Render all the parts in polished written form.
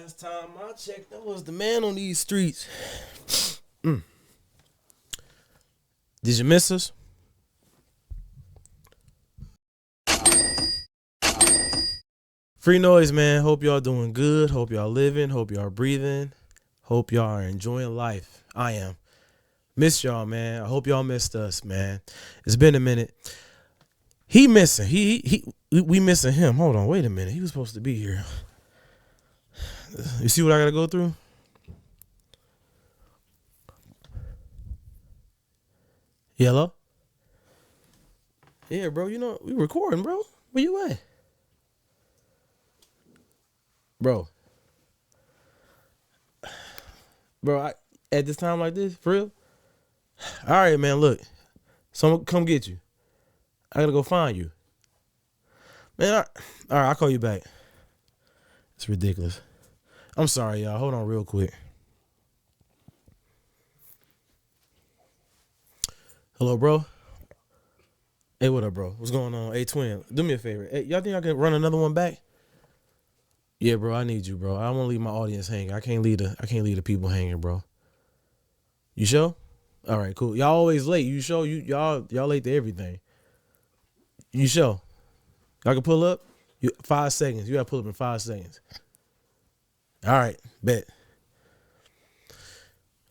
Last time I checked, I was the man on these streets. Mm. Did you miss us? Free noise, man. Hope y'all doing good. Hope y'all living. Hope y'all breathing. Hope y'all are enjoying life. I am. Miss y'all, man. I hope y'all missed us, man. It's been a minute. He missing. We missing him. Hold on. Wait a minute. He was supposed to be here. You see what I gotta go through? Hello? Yeah, bro. You know we recording, bro. Where you at, bro? At this time like this, for real. All right, man. Look, someone come get you. I gotta go find you, man. All right, I'll call you back. It's ridiculous. I'm sorry, y'all. Hold on, real quick. Hello, bro. Hey, what up, bro? What's going on? Hey, twin, do me a favor. Hey, y'all think I can run another one back? Yeah, bro. I need you, bro. I don't want to leave my audience hanging. I can't leave the people hanging, bro. You sure? All right, cool. Y'all always late. You sure? Y'all late to everything. You sure? Y'all can pull up. 5 seconds. You gotta pull up in 5 seconds. All right, bet.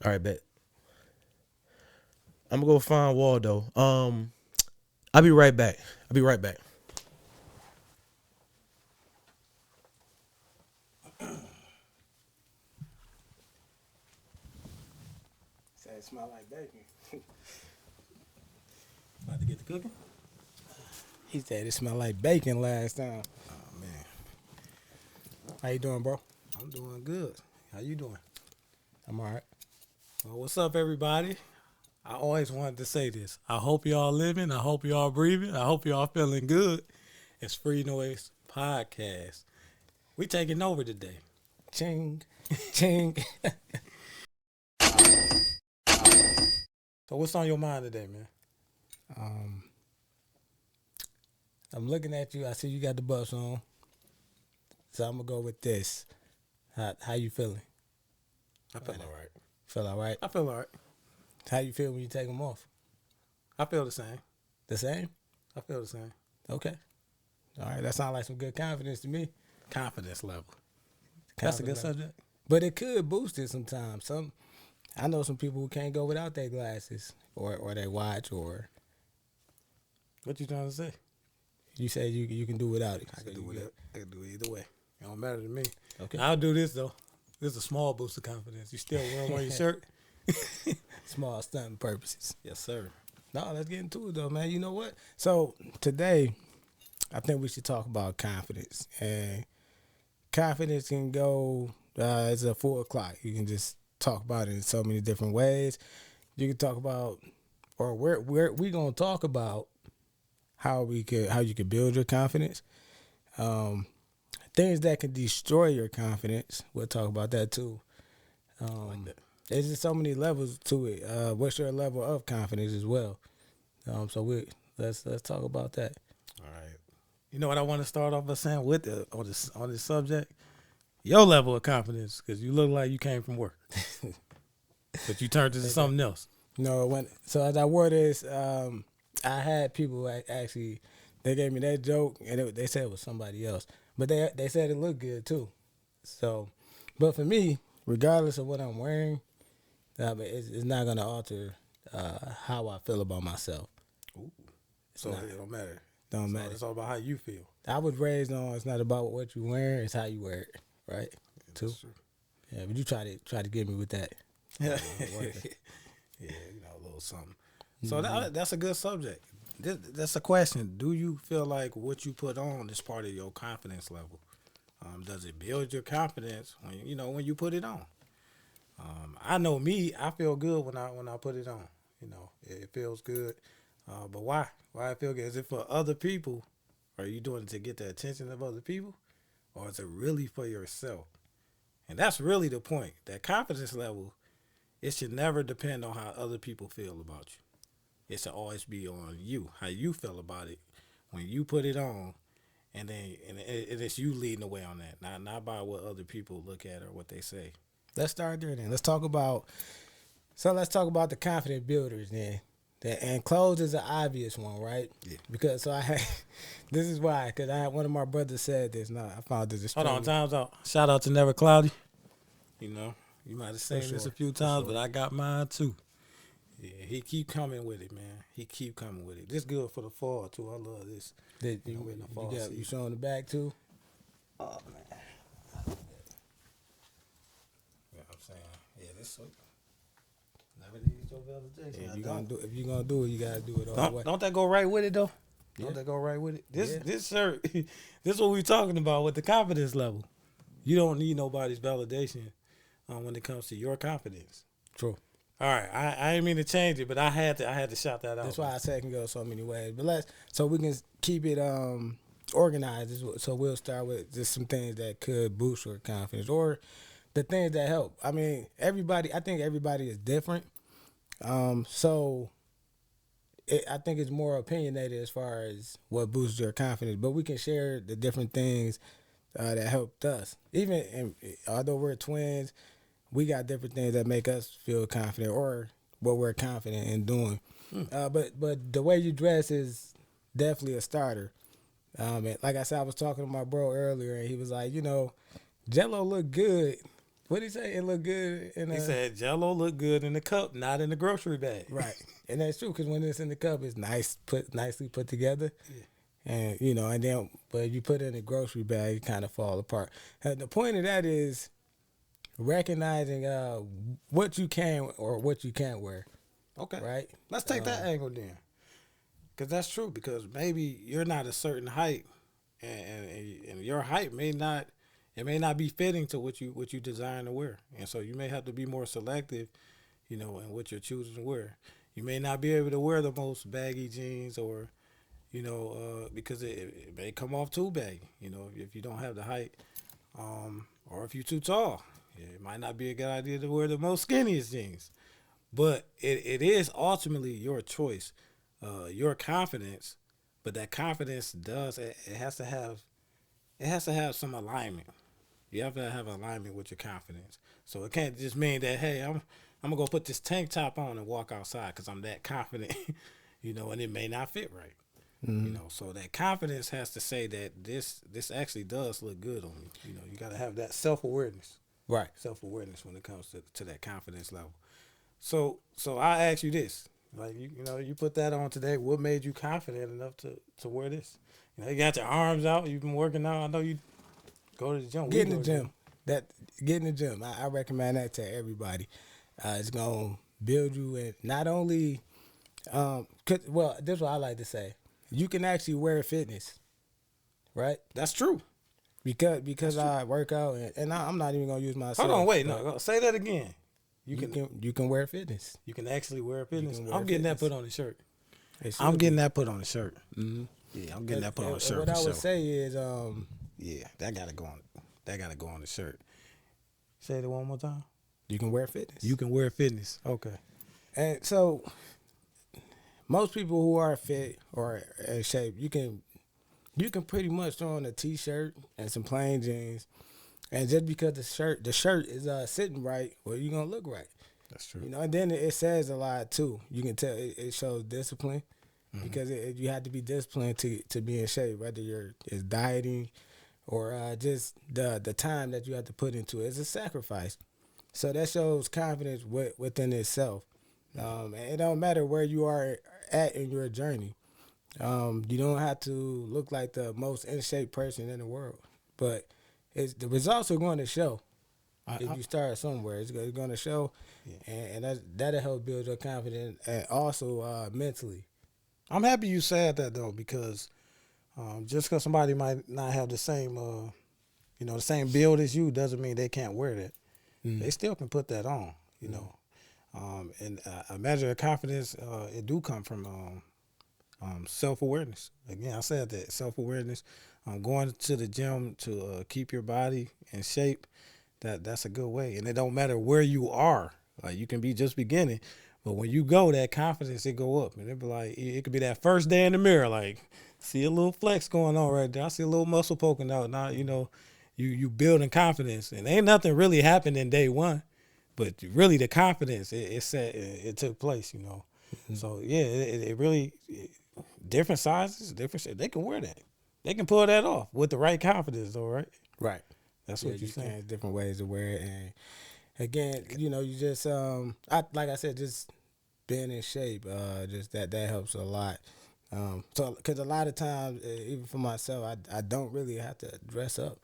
All right, bet. I'm gonna go find Waldo. I'll be right back. I'll be right back. Say it smell like bacon. About to get the cooking? He said it smelled like bacon last time. Oh man, How you doing, bro? I'm doing good. How you doing? I'm all right. Well, what's up, everybody? I always wanted to say this. I hope y'all living. I hope y'all breathing. I hope y'all feeling good. It's Free Noise Podcast. We taking over today. Ching, ching. So what's on your mind today, man? Um, I'm looking at you. I see you got the bus on. So I'm gonna go with this. How you feeling? I feel all right. Feel all right? I feel all right. How you feel when you take them off? I feel the same. The same? I feel the same. Okay. All right. That sounds like some good confidence to me. Confidence level. That's a good Confidence level. subject. But it could boost it sometimes. I know some people who can't go without their glasses or their watch or What you trying to say? you say you can do without it. I So can do you it. good. I can do it either way. It don't matter to me. Okay. I'll do this though. This is a small boost of confidence. You still wearing your shirt? Small stunting purposes. Yes, sir. No, let's get into it though, man. You know what? So today, I think we should talk about confidence. And confidence can go. It's a full clock. You can just talk about it in so many different ways. You can talk about, or we gonna talk about how you could build your confidence. Things that can destroy your confidence. We'll talk about that too. There's just so many levels to it. What's your level of confidence as well? So let's talk about that. All right. You know what I want to start off by saying with on this subject? Your level of confidence, because you look like you came from work, but you turned into something else. No, as I wore this, I had people actually they gave me that joke and they said it was somebody else, but they said it looked good too. So, but for me, regardless of what I'm wearing, it's not gonna alter how I feel about myself. Ooh. So it don't matter. Don't So matter. it's all about how you feel. I was raised on it's not about what you wear, it's how you wear it, right? Too. That's true. Yeah, but you try to get me with that. Yeah, you know, a little something. So that's a good subject. That's a question. Do you feel like what you put on is part of your confidence level? Does it build your confidence when you put it on? I know me. I feel good when I put it on. You know, it feels good. But why? Why it feel good? Is it for other people? Are you doing it to get the attention of other people, or is it really for yourself? And that's really the point. That confidence level, it should never depend on how other people feel about you. It should always be on you, how you feel about it when you put it on, and it's you leading the way on that, not by what other people look at or what they say. Let's start there then. Let's talk about the confident builders then. And clothes is an obvious one, right? Yeah. Because this is why, because I had one of my brothers said this. No, I found this. Hold on, time's out. Shout out to Never Cloudy. You know, you might have seen this a few times, but I got mine too. Yeah, he keep coming with it, man. He keep coming with it. This good for the fall too. I love this. You showing the back too? Oh man. Yeah, I'm saying, yeah, this sweet. Never need your validation. Yeah, if you gonna do it, you gotta do it all the way. Don't that go right with it though? Yeah. Don't that go right with it? This shirt, this is what we talking about with the confidence level. You don't need nobody's validation when it comes to your confidence. True. All right, I didn't mean to change it, but I had to shout that out. That's why I say it can go so many ways. But so we can keep it organized. So we'll start with just some things that could boost your confidence or the things that help. I mean, I think everybody is different. So I think it's more opinionated as far as what boosts your confidence. But we can share the different things that helped us. Although we're twins, we got different things that make us feel confident or what we're confident in doing. But the way you dress is definitely a starter. And like I said, I was talking to my bro earlier, and he was like, Jell-O look good. What did he say? It looked good. He said Jell-O look good in the cup, not in the grocery bag. Right. And that's true, because when it's in the cup, it's nicely put together. Yeah. And, but if you put it in a grocery bag, it kind of fall apart. And the point of that is recognizing what you can or what you can't wear. Okay. Right? Let's take that angle then. Because that's true, because maybe you're not a certain height, and your height may not be fitting to what you design to wear. And so you may have to be more selective, in what you're choosing to wear. You may not be able to wear the most baggy jeans or, because it may come off too baggy, if you don't have the height, or if you're too tall. It might not be a good idea to wear the most skinniest jeans. But it is ultimately your choice, your confidence. But that confidence has to have some alignment. You have to have alignment with your confidence. So it can't just mean that, hey, I'm gonna go put this tank top on and walk outside because I'm that confident, and it may not fit right. Mm-hmm. So that confidence has to say that this actually does look good on me. You got to have that self-awareness. Right. Self-awareness when it comes to that confidence level. So I ask you this. Like, you put that on today. What made you confident enough to wear this? You got your arms out. You've been working out. I know you go to the gym. Get in the gym. Get in the gym. I recommend that to everybody. It's going to build you in not only, this is what I like to say. You can actually wear fitness, right? That's true. Because I work out, and I'm not even going to use myself. Hold on, wait. No, say that again. You can wear fitness. You can actually wear fitness. I'm getting that put on the shirt. I'm getting that put on the shirt. Mm-hmm. Yeah, I'm getting that put on the shirt. What I would say is, yeah, that gotta go on. That gotta go on the shirt. Say it one more time. You can wear fitness. You can wear fitness. Okay. And so, most people who are fit or in shape, you can pretty much throw on a t-shirt and some plain jeans. And just because the shirt is sitting right, well, you're gonna look right. That's true. And then it says a lot too. You can tell it shows discipline, because you have to be disciplined to be in shape, whether it's dieting or just the time that you have to put into it. It's a sacrifice. So that shows confidence within itself. And it don't matter where you are at in your journey. You don't have to look like the most in shape person in the world, but the results are going to show. If you start somewhere, it's going to show, and that'll help build your confidence, and also mentally. I'm happy you said that though, because just because somebody might not have the same, the same build as you, doesn't mean they can't wear that. They still can put that on, and a measure of confidence, it do come from self-awareness. Again, I said that self-awareness. Going to the gym to keep your body in shape, that's a good way. And it don't matter where you are. Like, you can be just beginning, but when you go, that confidence, it go up. And it be like, it could be that first day in the mirror, like, See a little flex going on right there. I see a little muscle poking out. Now, you know, you building confidence. And ain't nothing really happened in day one. But really the confidence, it set, it took place, you know. So, yeah, it really, different sizes, different shit. They can wear that. They can pull that off with the right confidence, though, right? Right. That's Yeah, what you're you saying. can different ways to wear it, and again, you know, you just like I said, just being in shape, just that helps a lot. So because a lot of times, even for myself, I don't really have to dress up.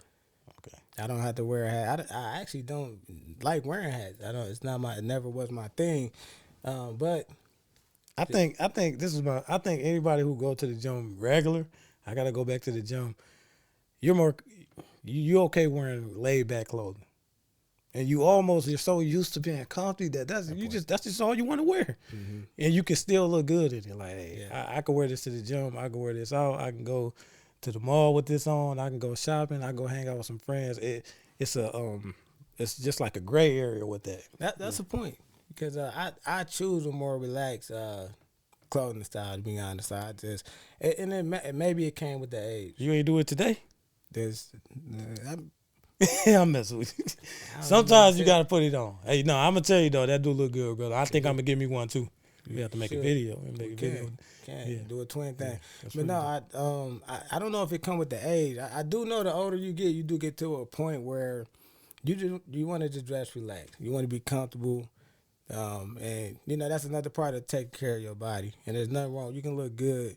Okay. I don't have to wear a hat. I actually don't like wearing hats. I don't. It's not my. It never was my thing. But I think this is my. I think anybody who go to the gym regular, I gotta go back to the gym. You're more, you okay wearing laid back clothing, and you're so used to being comfy that's just all you want to wear, and you can still look good in it. Like, hey, I can wear this to the gym. I can wear this out. I can go to the mall with this on. I can go shopping. I can go hang out with some friends. It's just like a gray area with that. that's the point because I choose a more relaxed clothing style. To be honest, I just maybe it came with the age. You ain't do it today. There's I'm messing with you. Sometimes you gotta put it on. Hey, no, I'm gonna tell you though, that do look good, brother. I think I'm gonna give me one too. We have to make a video and make a video. Can do a twin thing. that's But pretty no, I don't know if it come with the age. I do know the older you get, you do get to a point where you want to just dress relaxed. You want to be comfortable. And you know that's another part of taking care of your body. And there's nothing wrong. You can look good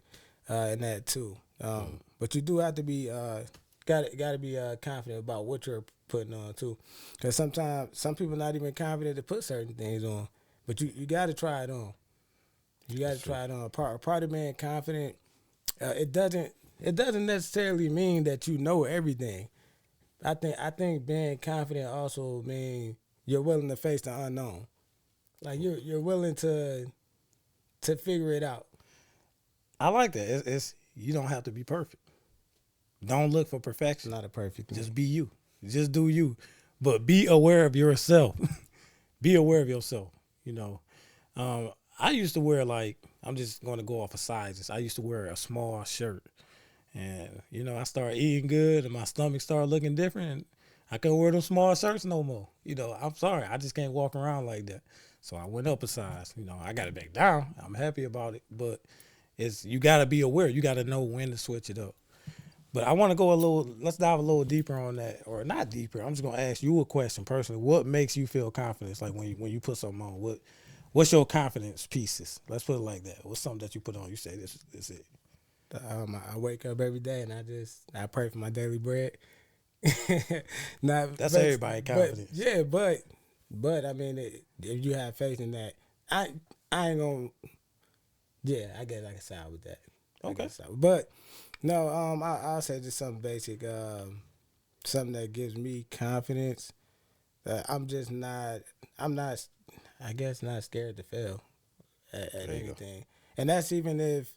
in that too. But you do have to be got to be confident about what you're putting on too. Because sometimes some people not even confident to put certain things on. But you got to try it on. You got to try it on. Part of being confident, it doesn't necessarily mean that you know everything. I think being confident also means you're willing to face the unknown. Like you're willing to figure it out. I like that. It's you don't have to be perfect. Don't look for perfection. Not a perfect thing. Just be you. Just do you. But be aware of yourself. Be aware of yourself. You know. I used to wear I'm just going to go off of sizes. I used to wear a small shirt. And, you know, I started eating good and my stomach started looking different. And I couldn't wear them small shirts no more. You know, I'm sorry. I just can't walk around like that. So I went up a size. You know, I got it back down. I'm happy about it. But you got to be aware. You got to know when to switch it up. But I want to let's dive a little deeper on that. Or not deeper. I'm just going to ask you a question personally. What makes you feel confidence? Like when you put something on, what's your confidence pieces? Let's put it like that. What's something that you put on? You say this is it. I wake up every day and I pray for my daily bread. That's everybody confidence. But I mean, if you have faith in that, I ain't gonna. Yeah, I guess I can side with that. Okay. But no, I'll say just something basic. Something that gives me confidence. I'm not. I guess not scared to fail at anything, and that's even if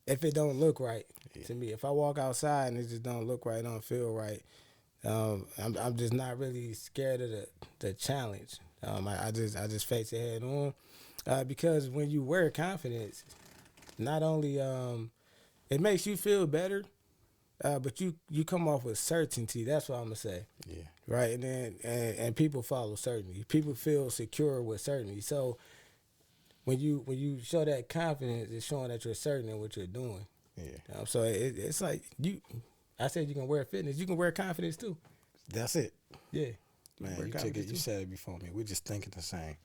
it don't look right to me. If I walk outside and it just don't look right, don't feel right, I'm just not really scared of the challenge. I just face it head on, because when you wear confidence, not only it makes you feel better, but you come off with certainty. That's what I'm gonna say. Yeah. Right, and then and people follow certainty. People feel secure with certainty. So when you show that confidence, it's showing that you're certain in what you're doing. Yeah. So it's like I said you can wear fitness. You can wear confidence too. That's it. Yeah. Man, you took it. You said it before me. We're just thinking the same.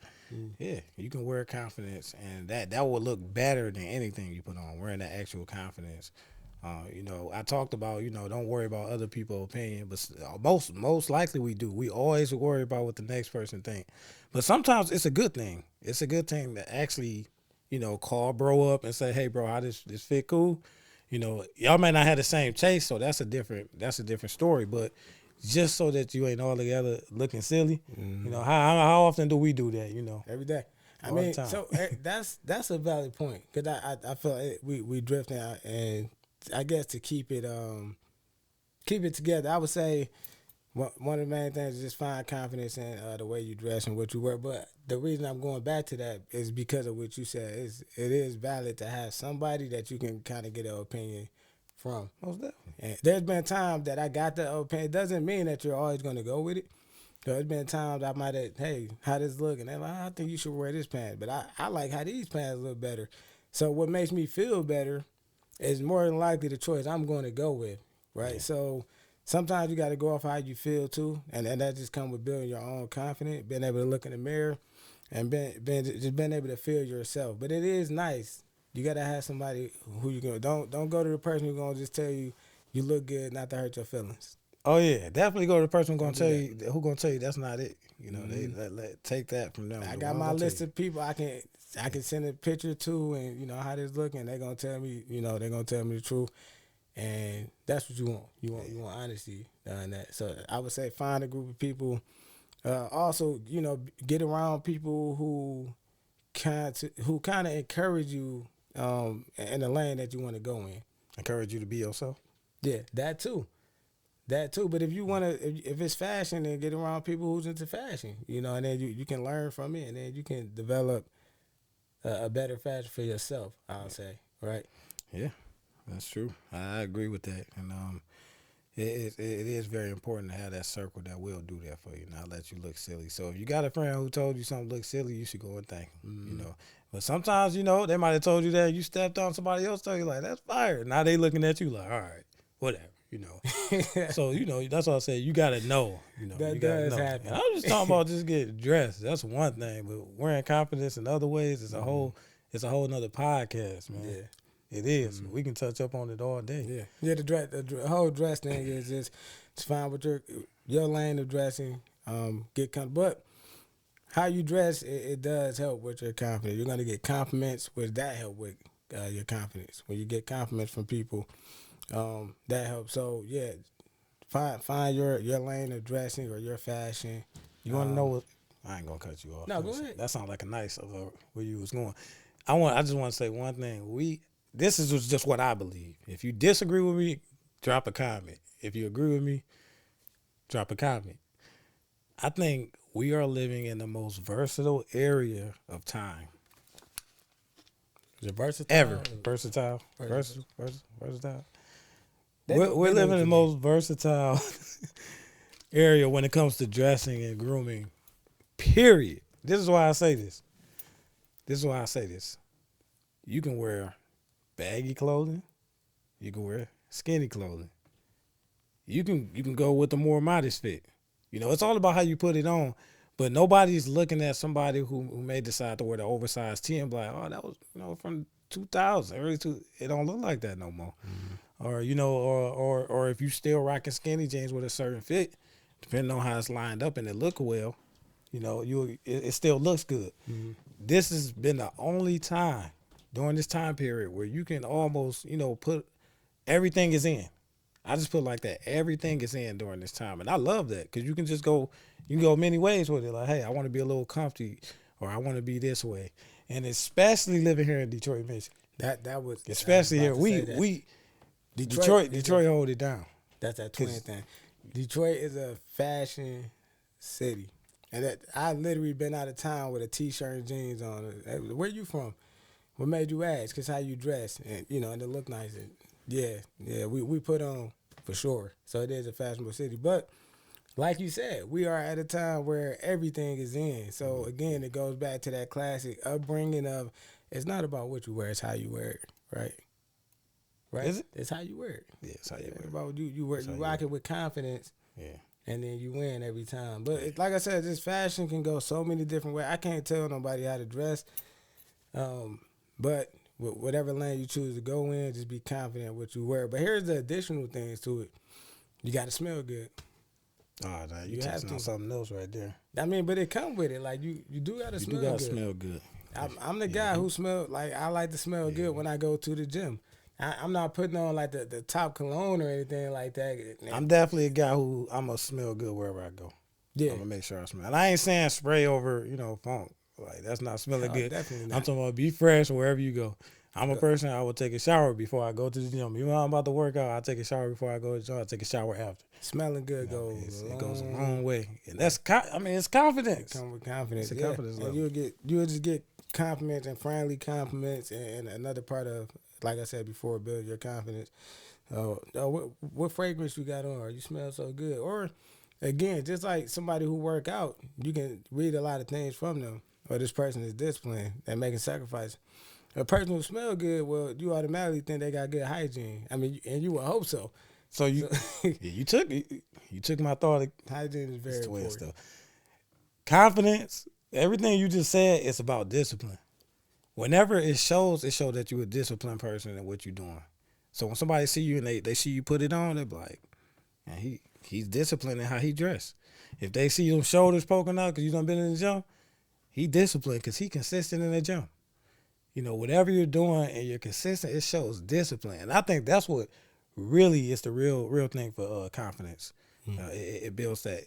Yeah, you can wear confidence, and that will look better than anything you put on. Wearing that actual confidence. You know, I talked about, you know, don't worry about other people's opinion, but most likely we do. We always worry about what the next person think. But sometimes it's a good thing. It's a good thing to actually, you know, call bro up and say, hey, bro, how this fit cool? You know, y'all may not have the same taste, so that's a different story. But just so that you ain't all together looking silly, you know, how often do we do that? You know, every day. I All mean, the time. so that's a valid point because I feel like we drifting out, and I guess to keep it together, I would say one of the main things is just find confidence in the way you dress and what you wear. But the reason I'm going back to that is because of what you said. It is valid to have somebody that you can kind of get an opinion from. Most definitely. And there's been times that I got the opinion. It doesn't mean that you're always going to go with it. There's been times I might have, hey, how this look? And they're like, I think you should wear this pants. But I like how these pants look better. So what makes me feel better is more than likely the choice I'm going to go with, right? Yeah. So sometimes you got to go off how you feel too. And that just comes with building your own confidence, being able to look in the mirror and being able to feel yourself. But it is nice. You got to have somebody who you can, don't go to the person who's going to just tell you you look good, not to hurt your feelings. Oh yeah, definitely go to the person who's gonna Don't tell you tell you that's not it. You know, they take that from them. I got my list of people I can send a picture to, and you know how this looking. They're gonna tell me, they're gonna tell me the truth, and that's what you want. You want honesty in that. So I would say find a group of people. Also, get around people who kind of encourage you in the lane that you want to go in. Encourage you to be yourself. Yeah, that too. But if you want to, if it's fashion, then get around people who's into fashion, and then you can learn from it, and then you can develop a better fashion for yourself, I'll say, right? Yeah, that's true. I agree with that. And it is very important to have that circle that will do that for you, not let you look silly. So if you got a friend who told you something looks silly, you should go and thank them, But sometimes, they might have told you that, you stepped on somebody else, told you like, that's fire. Now they looking at you like, all right, whatever. So that's what I say. You gotta know. That you gotta does know. happen. And I'm just talking about just getting dressed. That's one thing, but wearing confidence in other ways is a whole nother podcast, man. Yeah, it is. We can touch up on it all day. Yeah. The whole dress thing is just find what your lane of dressing. Get but how you dress, it does help with your confidence. You're gonna get compliments, which that help with your confidence. When you get compliments from people. That helps. So yeah, find your lane of dressing or your fashion. You want to know what? I ain't gonna cut you off. No, go ahead. That sounds like a nice where you was going. I just want to say one thing. This is just what I believe. If you disagree with me, drop a comment. If you agree with me, drop a comment. I think we are living in the most versatile area of time. Is it versatile? Ever versatile. We're living in the most versatile area when it comes to dressing and grooming, period. This is why I say this. You can wear baggy clothing. You can wear skinny clothing. You can go with the more modest fit. It's all about how you put it on. But nobody's looking at somebody who may decide to wear the oversized tee and be like, oh, that was from 2000, early 2000. It don't look like that no more. Mm-hmm. Or if you still rocking skinny jeans with a certain fit, depending on how it's lined up and it look well, it still looks good. Mm-hmm. This has been the only time during this time period where you can almost, put everything is in. I just put it like that. Everything is in during this time. And I love that because you can go many ways with it. Like, hey, I want to be a little comfy or I want to be this way. And especially living here in Detroit, Michigan. That was especially here. Detroit hold it down. That's that twin thing. Detroit is a fashion city. And I literally been out of town with a t-shirt and jeans on. Hey, where you from? What made you ask? Because how you dress. And, and it look nice. And we put on for sure. So it is a fashionable city. But like you said, we are at a time where everything is in. So again, it goes back to that classic upbringing of it's not about what you wear, it's how you wear it, right? Right? Is it? It's how you wear it. Yeah, it's how you wear it. About you rock it with confidence. Yeah. And then you win every time. But like I said, this fashion can go so many different ways. I can't tell nobody how to dress. But whatever lane you choose to go in, just be confident what you wear. But here's the additional things to it. You got to smell good. Oh, no, you touching on something else right there. I mean, but it come with it. Like, you do got to smell good. You do got to smell good. I'm the guy who smell, like, I like to smell good when I go to the gym. I'm not putting on, like, the top cologne or anything like that. I'm definitely a guy who I'm going to smell good wherever I go. Yeah. I'm going to make sure I smell. And I ain't saying spray over, funk. Like, that's not smelling good. Definitely not. I'm talking about be fresh wherever you go. I'm a person. I will take a shower before I go to the gym. Even though I'm about to work out, I take a shower before I go to the gym. I take a shower after. Smelling good It goes a long way, and that's it's confidence. Come with confidence. It's a confidence level. And you'll just get compliments and friendly compliments, and another part of, like I said before, build your confidence. What fragrance you got on? Or you smell so good? Or again, just like somebody who work out, you can read a lot of things from them. Or this person is disciplined and making sacrifice. A person who smell good, well, you automatically think they got good hygiene. I mean, and you would hope so. So you took my thought. Hygiene is very important. Stuff. Confidence, everything you just said, it's about discipline. Whenever it shows that you're a disciplined person and what you're doing. So when somebody see you and they see you put it on, they be like, man, he's disciplined in how he dressed. If they see them shoulders poking out because you done been in the gym, he disciplined because he consistent in the gym. You know, whatever you're doing and you're consistent, it shows discipline. And I think that's what really is the real thing for confidence. It builds that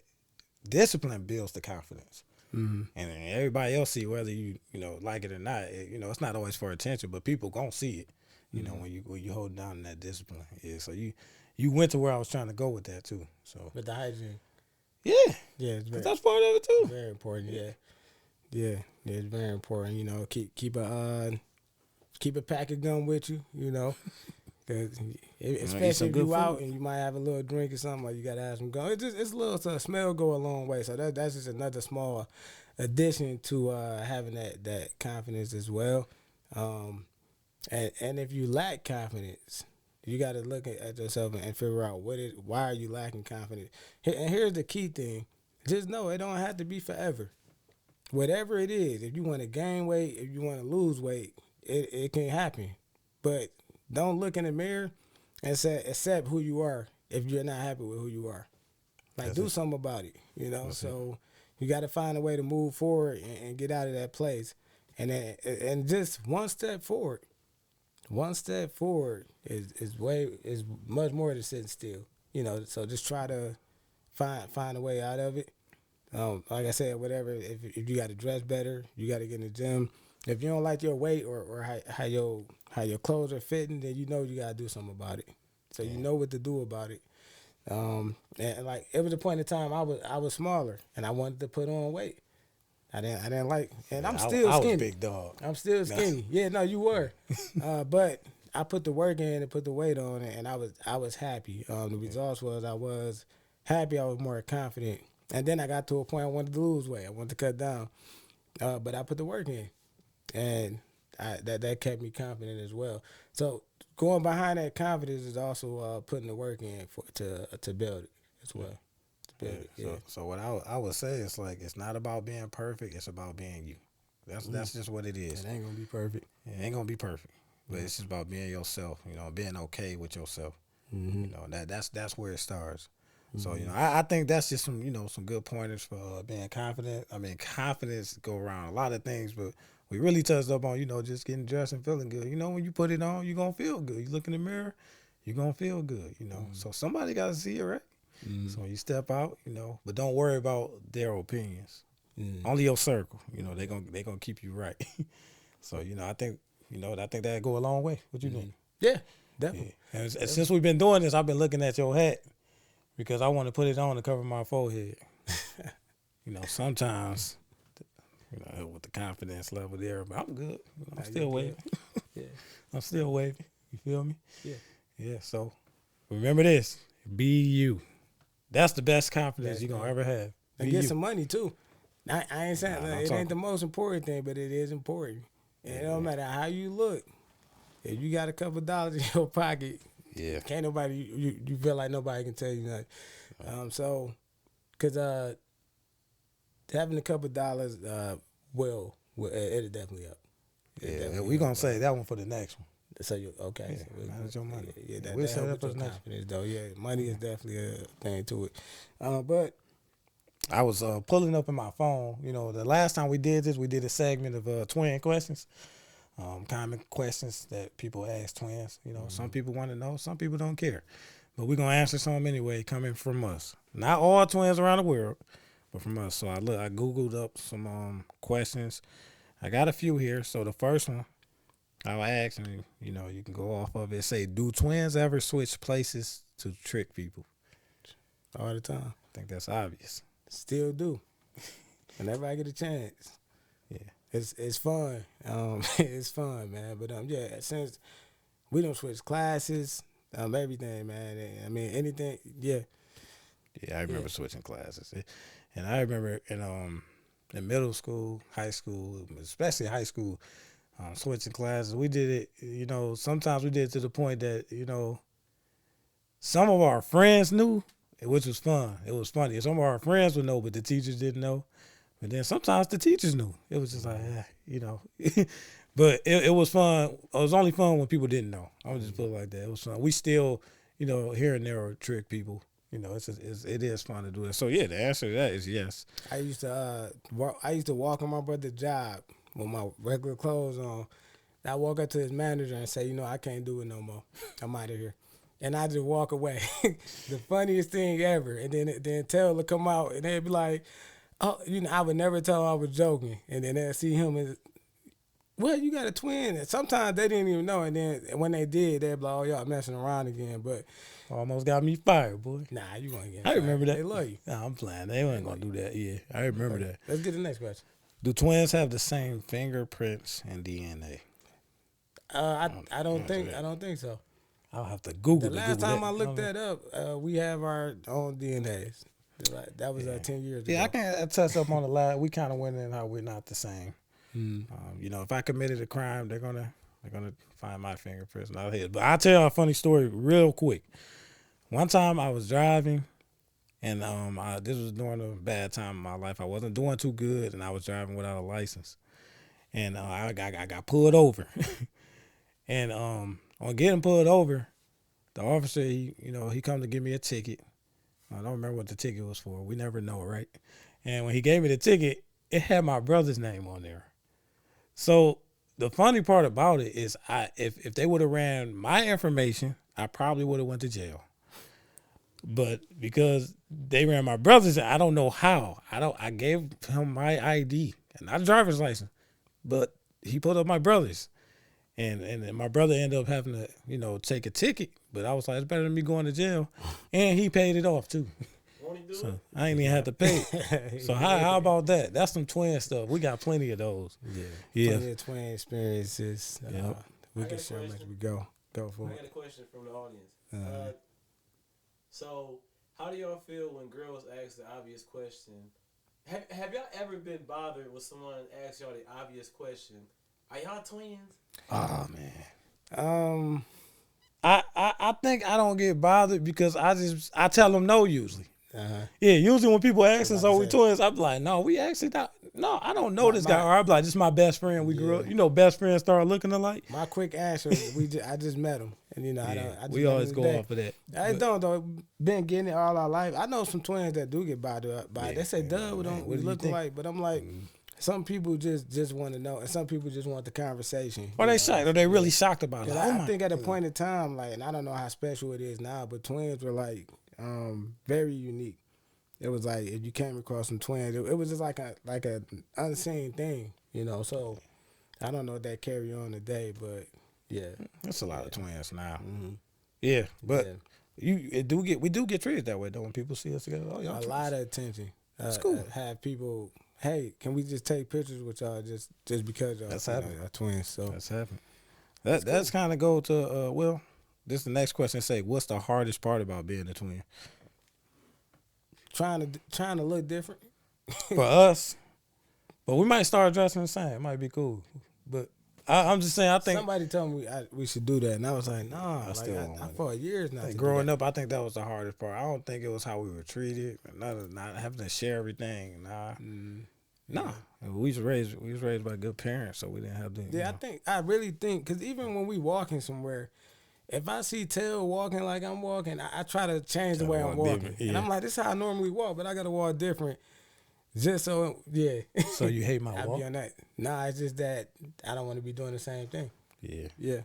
discipline, builds the confidence. Mm-hmm. And everybody else see whether you like it or not. It's not always for attention, but people gonna see it. You know, when you hold down that discipline. Yeah. So you went to where I was trying to go with that too. So with the hygiene. Yeah. Yeah, that's part of it too. Very important. Yeah, it's very important. You know, keep a pack of gum with you. You know, because especially if you out and you might have a little drink or something, like you gotta have some gum. It's a little smell go a long way. So that's just another small addition to having that confidence as well. And if you lack confidence, you got to look at yourself and figure out why are you lacking confidence. And here's the key thing: just know it don't have to be forever. Whatever it is, if you want to gain weight, if you want to lose weight, it can happen. But don't look in the mirror and say accept who you are if you're not happy with who you are. Like do something about it, you know. So you got to find a way to move forward and get out of that place, and just one step forward. One step forward is much more than sitting still, you know. So just try to find a way out of it. Like I said, whatever. If you got to dress better, you got to get in the gym. If you don't like your weight or how your clothes are fitting, then you know you got to do something about it. So you know what to do about it. And like it was a point in time I was smaller and I wanted to put on weight. I didn't like, and I'm still skinny. I was big dog. I'm still skinny. Yeah, no, you were. But I put the work in and put the weight on it, and I was happy. The results was I was happy. I was more confident, and then I got to a point I wanted to lose weight. I wanted to cut down, but I put the work in, and that kept me confident as well. So going behind that confidence is also putting the work in to build it as well. So what I would say is like it's not about being perfect. It's about being you. That's just what it is. It ain't gonna be perfect. It ain't gonna be perfect, but it's just about being yourself. You know, being okay with yourself. Mm-hmm. You know that's where it starts. Mm-hmm. So you know, I think that's just some good pointers for being confident. I mean, confidence go around a lot of things, but we really touched up on just getting dressed and feeling good. You know, when you put it on, you gonna feel good. You look in the mirror, you gonna feel good. You know, so somebody gotta see it, right? Mm-hmm. So you step out, but don't worry about their opinions. Mm-hmm. Only your circle, they gonna keep you right. So I think that go a long way. What you think? Yeah, definitely. Yeah. And since we've been doing this, I've been looking at your hat because I want to put it on to cover my forehead. Sometimes, with the confidence level there, but I'm good. I'm still waving. Yeah, I'm still waving. You feel me? Yeah. Yeah. So remember this: be you. That's the best confidence you're going to ever have. And get some money, too. I ain't saying it ain't the most important thing, but it is important. And it don't matter how you look. If you got a couple dollars in your pocket, can't nobody, you feel like nobody can tell you nothing. So, because having a couple dollars it'll definitely help. We're going to say that one for the next one. So you okay? Yeah, so manage your money. Yeah, we'll set up as confidence though. Yeah, money is definitely a thing to it. But I was pulling up in my phone. The last time we did this, we did a segment of twin questions, common questions that people ask twins. Some people want to know, some people don't care, but we're gonna answer some anyway, coming from us. Not all twins around the world, but from us. So I googled up some questions. I got a few here. So the first one. I'll ask, and you can go off of it. Say, do twins ever switch places to trick people? All the time. I think that's obvious. Still do. Whenever I get a chance. Yeah. It's fun. It's fun, man. But yeah, since we don't switch classes, everything, man. I mean, anything. Yeah. Yeah, I remember switching classes, and I remember in middle school, high school, especially high school, switching classes. We did it. Sometimes we did it to the point that some of our friends knew, which was fun. It was funny. Some of our friends would know, but the teachers didn't know. But then sometimes the teachers knew. It was just like, but it was fun. It was only fun when people didn't know. I would just put it like that. It was fun. We still, here and there trick people. It is fun to do it. So yeah, the answer to that is yes. I used to walk on my brother's job with my regular clothes on. I walk up to his manager and say, I can't do it no more. I'm out of here. And I just walk away. The funniest thing ever. And then Taylor would come out and they'd be like, oh, I would never tell him I was joking. And then they'd see him and, well, you got a twin. And sometimes they didn't even know. And then when they did, they'd be like, oh, y'all messing around again. But almost got me fired, boy. Nah, you gonna get I remember that. They love you. Nah, I'm playing. They ain't gonna do that. Yeah, I remember that. Let's get the next question. Do twins have the same fingerprints and DNA? I don't think so. I'll have to Google. The last time I looked that up, we have our own DNAs. That was 10 years ago. Yeah, I can't touch up on the last. We kind of went in how we're not the same. If I committed a crime, they're gonna find my fingerprints, not his. But I'll tell you a funny story real quick. One time I was driving, and this was during a bad time in my life. I wasn't doing too good, and I was driving without a license, and I got pulled over. And on getting pulled over, the officer he come to give me a ticket. I don't remember what the ticket was for. We never know, right? And when he gave me the ticket, it had my brother's name on there. So the funny part about it is, if they would have ran my information, I probably would have went to jail. But because they ran my brother's, I don't know how. I gave him my ID and not a driver's license, but he put up my brother's, and my brother ended up having to take a ticket. But I was like, it's better than me going to jail, and he paid it off too. So I ain't even have to pay it. So how about that? That's some twin stuff. We got plenty of those. Yeah. Plenty of twin experiences. We can share them as we go. Go for it. I got a question from the audience. So how do y'all feel when girls ask the obvious question? Have y'all ever been bothered when someone asks y'all the obvious question? Are y'all twins? Oh man. I think I don't get bothered because I tell them no usually. Yeah, usually when people ask us, "Are we twins?" I'm like, "No, we actually not. No, I don't know this guy." Or I'm like, "This is my best friend. We grew up. Best friends start looking alike." My quick answer is, I just met him, and we always go off of that. I don't though. Been getting it all our life. I know some twins that do get bothered by it. They say, "Duh, we look alike," but I'm like. Some people just want to know, and some people just want the conversation. Or they shocked, or they really shocked about it. I think at a point in time, and I don't know how special it is now, but twins were very unique. It was like if you came across some twins, it was just like an unseen thing, So I don't know if that carry on today, but yeah, that's a lot of twins now. Mm-hmm. Yeah, but we do get treated that way though when people see us together. Oh, y'all a lot of attention. That's cool. Have people. Hey, can we just take pictures with y'all just because y'all are twins? So that's happening. That's kind of go to this is the next question. Say, what's the hardest part about being a twin? Trying to look different for us, but we might start dressing the same. It might be cool, but I'm just saying. I think somebody told me we should do that, and I was like, nah. I for years now. Growing up, I think that was the hardest part. I don't think it was how we were treated, not having to share everything. Nah, we was raised by good parents, so we didn't have to. Yeah, I really think because even when we walking somewhere, if I see Tail walking like I'm walking, I try to change the way I'm walking, and I'm like, this is how I normally walk, but I got to walk different. Just so, yeah. So you hate my walk? Be on that. Nah, it's just that I don't want to be doing the same thing. Yeah.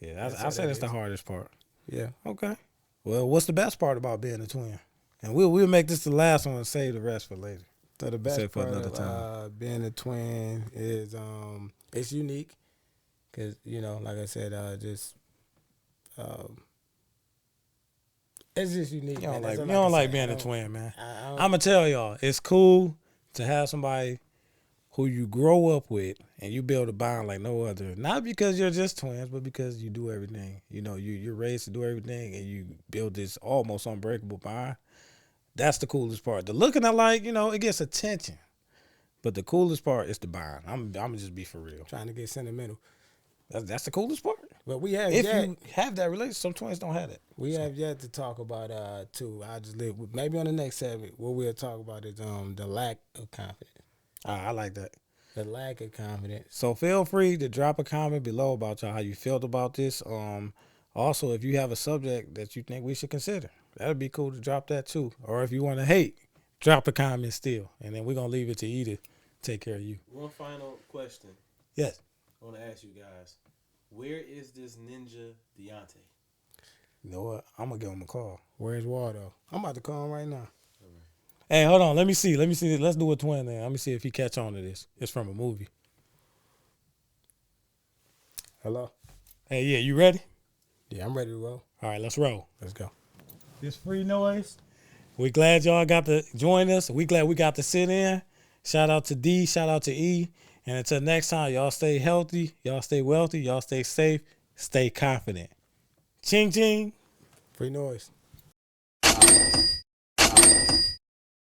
I say that's the hardest part. Yeah. Okay. Well, what's the best part about being a twin? And we'll make this the last one and save the rest for later. So the best part of being a twin is it's unique. Cause like I said, just it's just unique. You don't Man. like That's you all I don't can like say. being a twin, man. I don't- I'ma tell y'all, it's cool to have somebody who you grow up with and you build a bond like no other. Not because you're just twins, but because you do everything. You're raised to do everything and you build this almost unbreakable bond. That's the coolest part. The looking alike, it gets attention. But the coolest part is the bond. I'm gonna just be for real. trying to get sentimental, That's the coolest part. but we have If yet you have that relationship, some twins don't have that. we have yet to talk about too. I just live maybe on the next segment. What we'll talk about is the lack of confidence. I like that. The lack of confidence. So feel free to drop a comment below about how you felt about this. Also, if you have a subject that you think we should consider, that'd be cool to drop that too. Or if you want to hate, drop a comment still, and then we're gonna leave it to E to take care of you. One final question Yes. I want to ask you guys: where is this ninja Deontay? You know what? I'm gonna give him a call. Where's Waldo? I'm about to call him right now. Hey, hold on. Let me see. Let's do a twin then. Let me see if he catch on to this. It's from a movie. Hello. Hey, yeah, you ready? Yeah, I'm ready to roll. All right, let's roll. Let's go. This free noise. We glad y'all got to join us. We glad we got to sit in. Shout out to D. Shout out to E. And until next time, y'all stay healthy. Y'all stay wealthy. Y'all stay safe. Stay confident. Ching ching. Free noise.